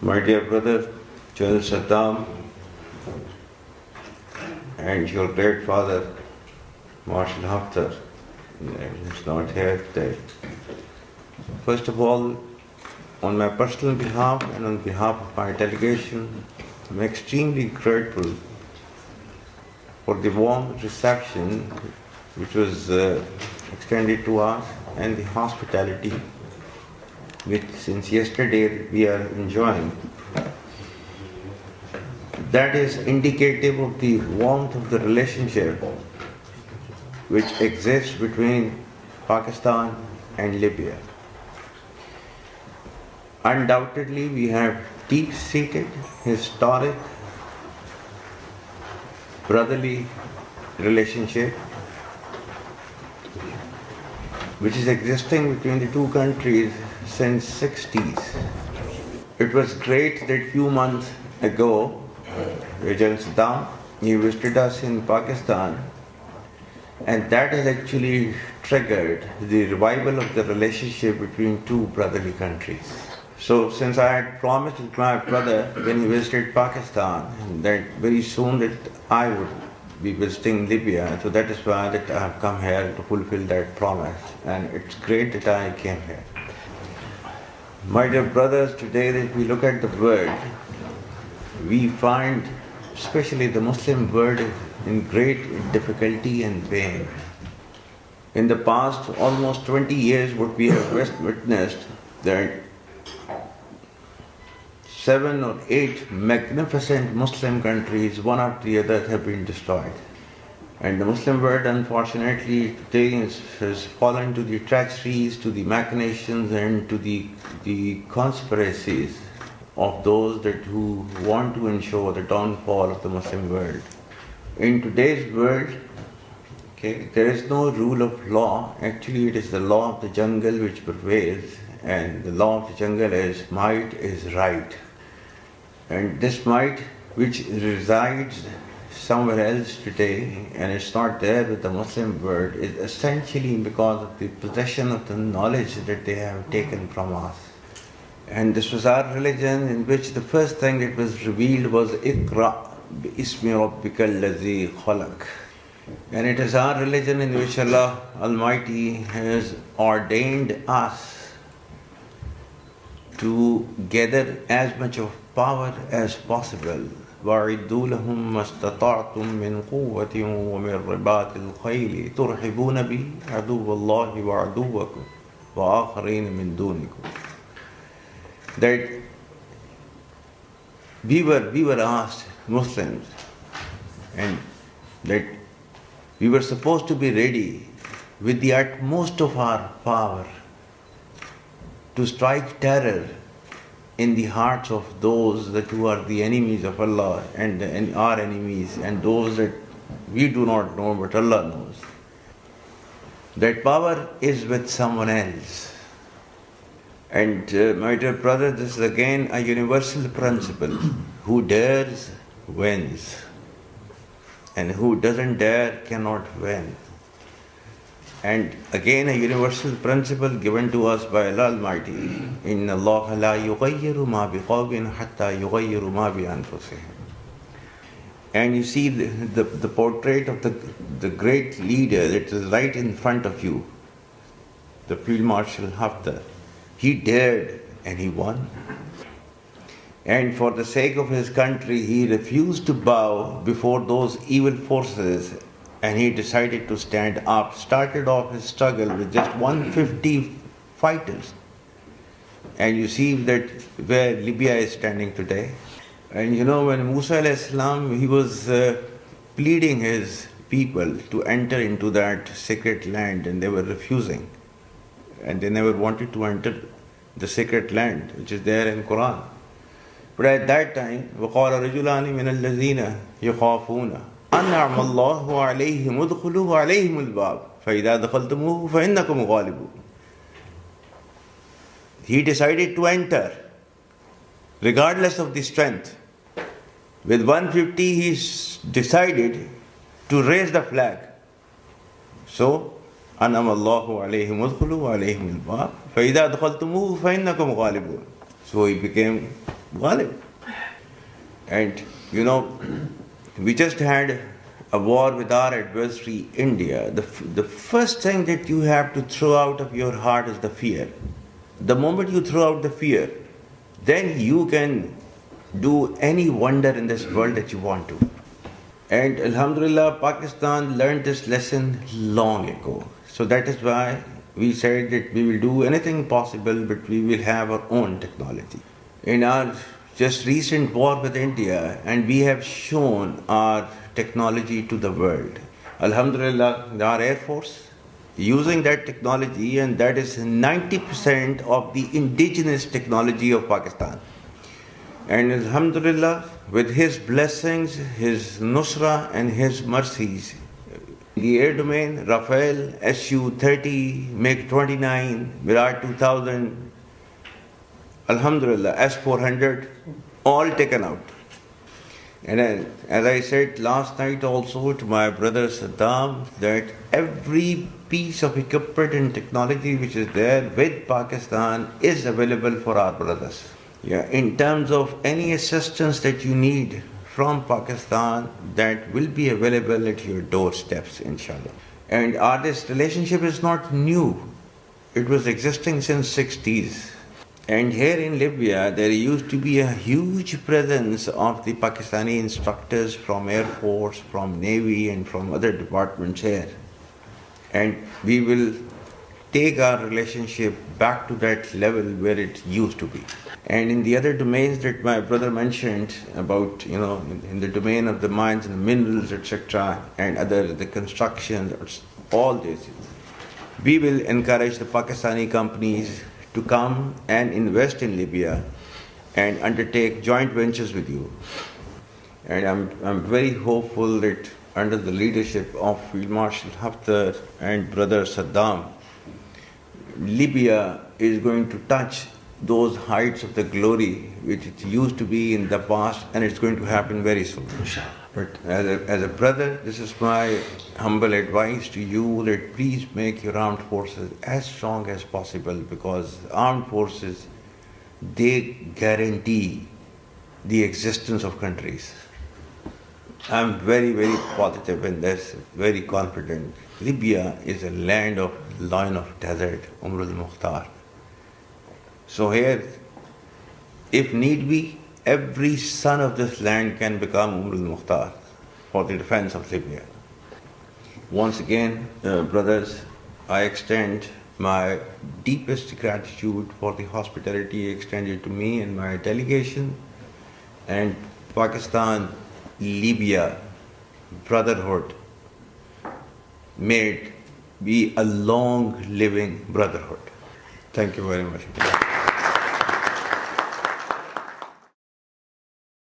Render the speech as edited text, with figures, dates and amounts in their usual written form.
My dear brother, General Saddam, and your great father, Marshal Haftar, is not here today. First of all, on my personal behalf and on behalf of my delegation, I'm extremely grateful for the warm reception which was extended to us and the hospitality which since yesterday we are enjoying. That is indicative of the warmth of the relationship which exists between Pakistan and Libya. Undoubtedly, we have deep-seated, historic, brotherly relationship which is existing between the two countries since 60s. It was great that few months ago, General Saddam, he visited us in Pakistan, and that has actually triggered the revival of the relationship between two brotherly countries. So since I had promised my brother when he visited Pakistan that very soon that I would be visiting Libya, so that is why that I have come here to fulfill that promise, and it's great that I came here. My dear brothers, today that we look at the world, we find especially the Muslim world in great difficulty and pain. In the past almost 20 years, what we have witnessed, that 7 or 8 magnificent Muslim countries, one after the other, have been destroyed. And the Muslim world, unfortunately, today has fallen to the treacheries, to the machinations, and to the conspiracies of those who want to ensure the downfall of the Muslim world. In today's world, there is no rule of law. Actually, it is the law of the jungle which prevails, and the law of the jungle is might is right. And this might, which resides somewhere else today, and it's not there with the Muslim world, is essentially because of the possession of the knowledge that they have taken from us. And this was our religion, in which the first thing that was revealed was Iqra bi-ismi rabbika allazi khalaq. And it is our religion in which Allah Almighty has ordained us to gather as much of power as possible. وَأَعِدُّوا لَهُم مَّا اسْتَطَعْتُم مِّن قُوَّةٍ وَمِن رِّبَاطِ الْخَيْلِ تُرْهِبُونَ بِهِ عَدُوَّ اللَّهِ وَعَدُوَّكُمْ وَآخَرِينَ مِن دُونِكُمْ. That we were asked, Muslims, and that we were supposed to be ready with the utmost of our power to strike terror in the hearts of those who are the enemies of Allah and our enemies, and those that we do not know but Allah knows. That power is with someone else. And my dear brother, this is again a universal principle. Who dares wins, and who doesn't dare cannot win. And again a universal principle given to us by Allah Almighty. Inna Allah la yughayyiru ma biqawmin hatta yughayyiru ma bi anfusihim. And you see the portrait of the great leader that is right in front of you, the Field Marshal Haftar. He dared and he won. And for the sake of his country, he refused to bow before those evil forces, and he decided to stand up. Started off his struggle with just 150 fighters. And you see that where Libya is standing today. And you know, when Musa alayhi salam, he was pleading his people to enter into that sacred land, and they were refusing. And they never wanted to enter the sacred land, which is there in Quran. But at that time, وَقَالَ رَجُلَانِ مِنَ الَّذِينَ يَخَافُونَ أَنْعَمَ اللَّهُ عَلَيْهِمُ ادْخُلُوا عَلَيْهِمُ الْبَابَ فَإِذَا دَخَلْتُمُوهُ فَإِنَّكُمْ غَالِبُونَ. He decided to enter, regardless of the strength. With 150, he decided to raise the flag. So, أنعم الله عليهم ادخلوا عليهم الباب فإذا دخلتموه فإنكم غالبون. So he became Ghalib. And you know, we just had a war with our adversary, India. The first thing that you have to throw out of your heart is the fear. The moment you throw out the fear, then you can do any wonder in this world that you want to. And Alhamdulillah, Pakistan learned this lesson long ago. So that is why we said that we will do anything possible, but we will have our own technology. In our just recent war with India, and we have shown our technology to the world. Alhamdulillah, our Air Force using that technology, and that is 90% of the indigenous technology of Pakistan. And Alhamdulillah, with His blessings, His nusra and His mercies, the air domain, Rafale, Su-30, MiG-29, Virat 2000, Alhamdulillah, S-400, all taken out. And as I said last night also to my brother Saddam, that every piece of equipment and technology which is there with Pakistan is available for our brothers. Yeah, in terms of any assistance that you need from Pakistan, that will be available at your doorsteps, inshallah. And this relationship is not new. It was existing since 60s. And here in Libya, there used to be a huge presence of the Pakistani instructors from Air Force, from Navy, and from other departments here. And we will take our relationship back to that level where it used to be. And in the other domains that my brother mentioned about, you know, in the domain of the mines and the minerals, etc., and the construction, all this, we will encourage the Pakistani companies to come and invest in Libya and undertake joint ventures with you. And I'm very hopeful that under the leadership of Field Marshal Haider and brother Saddam, Libya is going to touch those heights of the glory which it used to be in the past, and it's going to happen very soon. But as a brother, this is my humble advice to you, that please make your armed forces as strong as possible, because armed forces, they guarantee the existence of countries. I'm very, very positive in this, very confident. Libya is a land of lion of desert, al-Mukhtar. So here, if need be, every son of this land can become al-Mukhtar for the defense of Libya. Once again, brothers, I extend my deepest gratitude for the hospitality extended to me and my delegation, and Pakistan, Libya brotherhood, may it be a long living brotherhood. Thank you very much.